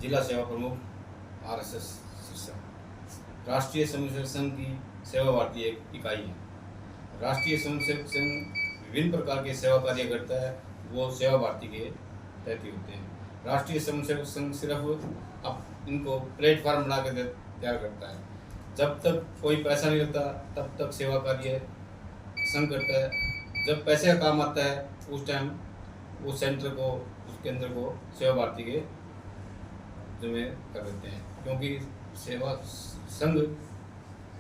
जिला सेवा प्रमुख आरएसएस सिरसा। राष्ट्रीय स्वयंसेवक संघ की सेवा भारती एक इकाई है। राष्ट्रीय स्वयंसेवक संघ विभिन्न प्रकार के सेवा कार्य करता है, वो सेवा भारती के तहत ही होते हैं। राष्ट्रीय स्वयंसेवक संघ सिर्फ अब इनको प्लेटफार्म बना कर तैयार करता है। जब तक कोई पैसा नहीं लगता तब तक सेवा कार्य संघ करता है। जब पैसे का काम आता है उस टाइम वो सेंटर को, उस केंद्र को सेवा भारती के जिम्मे कर देते हैं, क्योंकि सेवा संघ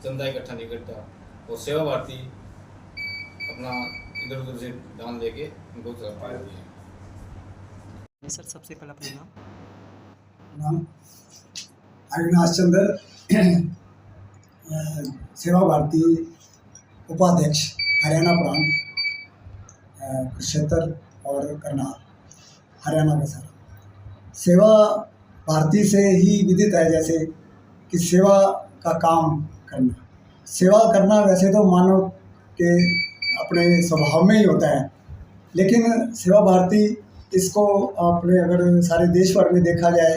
चंदा इकट्ठा नहीं करता और सेवा भारती अपना इधर उधर से दान लेके उनको चलाती है। सर, सबसे पहला अपना नाम अविनाश चंद्र, सेवा भारती उपाध्यक्ष हरियाणा प्रांत, कुरुक्षेत्र और करनाल, हरियाणा का सारा। सेवा भारती से ही विदित है जैसे कि सेवा का काम करना। सेवा करना वैसे तो मानव के अपने स्वभाव में ही होता है, लेकिन सेवा भारती इसको अपने अगर सारे देश भर में देखा जाए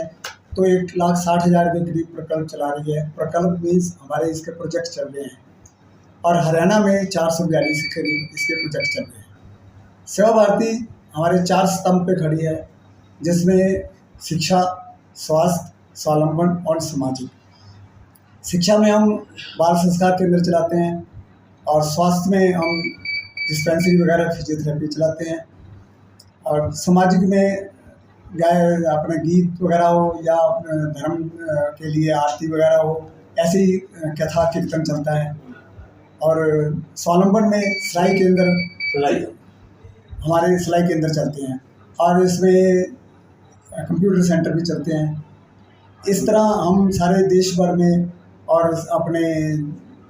तो 1,60,000 के करीब प्रकल्प चला रही है। प्रकल्प मीन्स हमारे इसके प्रोजेक्ट चल रहे हैं और हरियाणा में 442 के करीब इसके प्रोजेक्ट चल रहे हैं। सेवा भारती हमारे 4 स्तंभ पे खड़ी है, जिसमें शिक्षा, स्वास्थ्य, स्वावलंबन और सामाजिक। शिक्षा में हम बाल संस्कार केंद्र चलाते हैं और स्वास्थ्य में हम डिस्पेंसरी वगैरह फिजियोथेरेपी चलाते हैं, और सामाजिक में अपने गीत वगैरह हो या धर्म के लिए आरती वगैरह हो, ऐसे ही कथा कीर्तन चलता है। और स्वावलंबन में सिलाई केंद्र, हमारे सिलाई केंद्र चलते हैं और इसमें कंप्यूटर सेंटर भी चलते हैं। इस तरह हम सारे देश भर में और अपने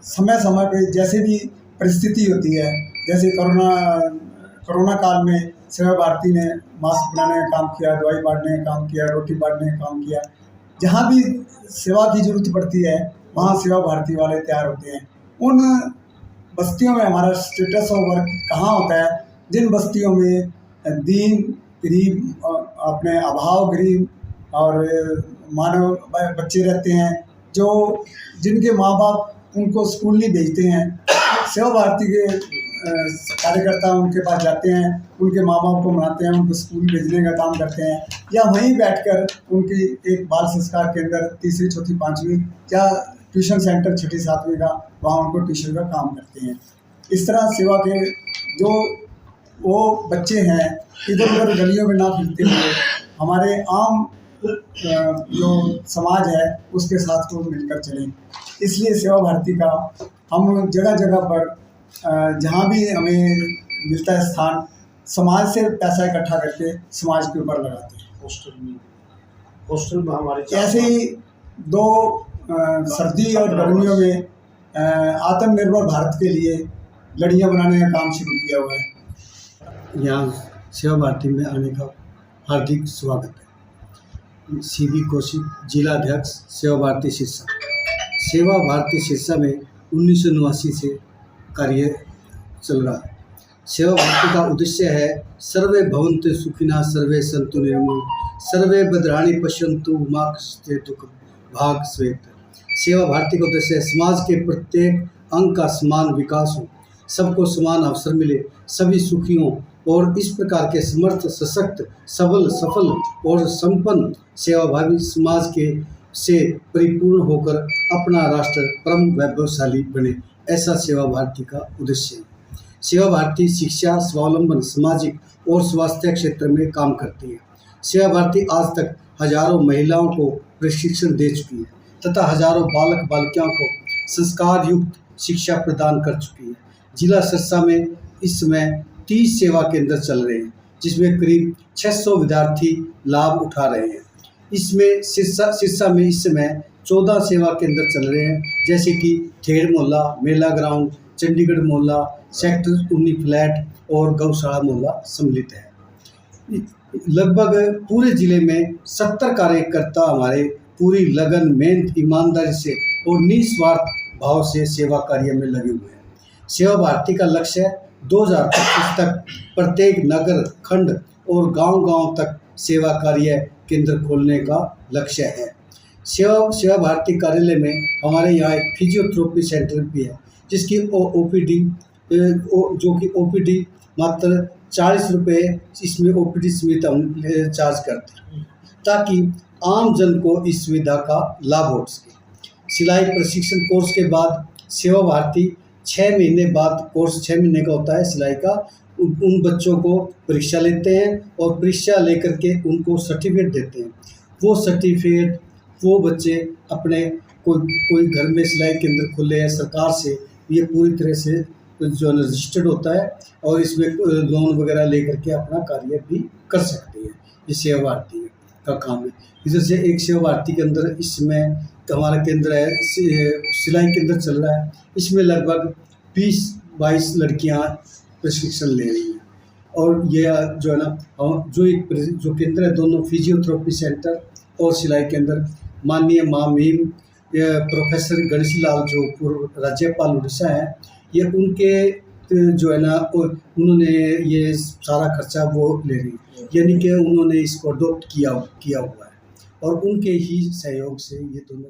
समय समय पे जैसे भी परिस्थिति होती है, जैसे कोरोना काल में सेवा भारती ने मास्क बनाने का काम किया, दवाई बांटने का काम किया, रोटी बांटने का काम किया। जहाँ भी सेवा की जरूरत पड़ती है वहाँ सेवा भारती वाले तैयार होते हैं। उन बस्तियों में हमारा स्टेटस ऑफ वर्क कहाँ होता है, जिन बस्तियों में दीन गरीब, अपने अभाव गरीब और मानव बच्चे रहते हैं, जो जिनके माँ बाप उनको स्कूल नहीं भेजते हैं, सेवा भारती के कार्यकर्ता उनके पास जाते हैं, उनके माँ बाप को मनाते हैं, उनको स्कूल भेजने का काम करते हैं, या वहीं बैठकर उनकी एक बाल संस्कार केंद्र 3री, 4ठी, 5वीं या ट्यूशन सेंटर 6ठी, 7वीं का, वहाँ उनको ट्यूशन का काम करते हैं। इस तरह सेवा के जो वो बच्चे हैं इधर उधर गलियों में ना फिरते हुए हमारे आम जो समाज है उसके साथ वो मिलकर चलें। इसलिए सेवा भारती का हम जगह जगह पर जहाँ भी हमें मिलता है स्थान, समाज से पैसा इकट्ठा करके समाज के ऊपर लगाते हैं। हॉस्टल में हमारे ऐसे ही 2 सर्दी और गर्मियों में आत्मनिर्भर भारत के लिए लड़ियाँ बनाने का काम शुरू किया हुआ है। यहाँ सेवा भारती में आने का हार्दिक स्वागत है। सीबी कौशिक, जिला अध्यक्ष, सेवा भारती सिरसा। सेवा भारती सिरसा में 1989 से कार्य चल रहा है। सेवा भारती का उद्देश्य है सर्वे भवन्तु सुखिनः, सर्वे सन्तु निर्मल, सर्वे भद्राणि पश्यन्तु मा कश्चित् दुःखं भाग् श्वेत। सेवा भारती का उद्देश्य है समाज के प्रत्येक अंग का समान विकास हो, सबको समान अवसर मिले, सभी सुखी हों और इस प्रकार के समर्थ, सशक्त, सबल, सफल और संपन्न सेवाभावी समाज के से परिपूर्ण होकर अपना राष्ट्र परम वैभवशाली बने, ऐसा सेवा भारती का उद्देश्य है। सेवा भारती शिक्षा, स्वावलंबन, सामाजिक और स्वास्थ्य क्षेत्र में काम करती है। सेवा भारती आज तक हजारों महिलाओं को प्रशिक्षण दे चुकी है तथा हजारों बालक बालिकाओं को संस्कार युक्त शिक्षा प्रदान कर चुकी है। जिला सिरसा में इस समय 30 सेवा केंद्र चल रहे हैं, जिसमें करीब 600 विद्यार्थी लाभ उठा रहे हैं। इसमें सिरसा में इस समय 14 सेवा केंद्र चल रहे हैं, जैसे कि ठेड़ मोहल्ला, मेला ग्राउंड, चंडीगढ़ मोहल्ला, सेक्टर 19 फ्लैट और गौशाला मोहल्ला सम्मिलित है। लगभग पूरे जिले में 70 कार्यकर्ता हमारे पूरी लगन, मेहनत, ईमानदारी से और निस्वार्थ भाव से सेवा कार्य में लगे हुए हैं। सेवा भारती का लक्ष्य 2025 तक प्रत्येक नगर, खंड और गांव-गांव तक सेवा कार्य केंद्र खोलने का लक्ष्य है। सेवा भारती कार्यालय में हमारे यहाँ एक फिजियोथेरेपी सेंटर भी है, जिसकी ओपीडी जो कि ओपीडी मात्र 40 रुपये इसमें ओपीडी सुविधा हम चार्ज करते हैं, ताकि आम जन को इस सुविधा का लाभ हो सके। सिलाई प्रशिक्षण कोर्स के बाद सेवा भारती 6 महीने बाद, कोर्स 6 महीने का होता है सिलाई का, उन बच्चों को परीक्षा लेते हैं और परीक्षा लेकर के उनको सर्टिफिकेट देते हैं। वो सर्टिफिकेट वो बच्चे अपने कोई घर में सिलाई केंद्र खोले हैं सरकार से, ये पूरी तरह से जो रजिस्टर्ड होता है और इसमें लोन वगैरह लेकर के अपना कार्य भी कर सकते हैं। ये सेवा भारती का काम है। इधर से एक सेवा भारती के अंदर इसमें हमारा केंद्र है, सिलाई केंद्र चल रहा है, इसमें लगभग 20-22 लड़कियां प्रशिक्षण ले रही हैं। और ये जो है ना, जो केंद्र है, दोनों फिजियोथेरेपी सेंटर और सिलाई केंद्र माननीय मामीम प्रोफेसर गणेश लाल जो पूर्व राज्यपाल उड़ीसा हैं, ये उनके जो है ना, उन्होंने ये सारा खर्चा वो ले रही, यानी कि उन्होंने इसको अडॉप्ट किया हुआ है और उनके ही सहयोग से ये दोनों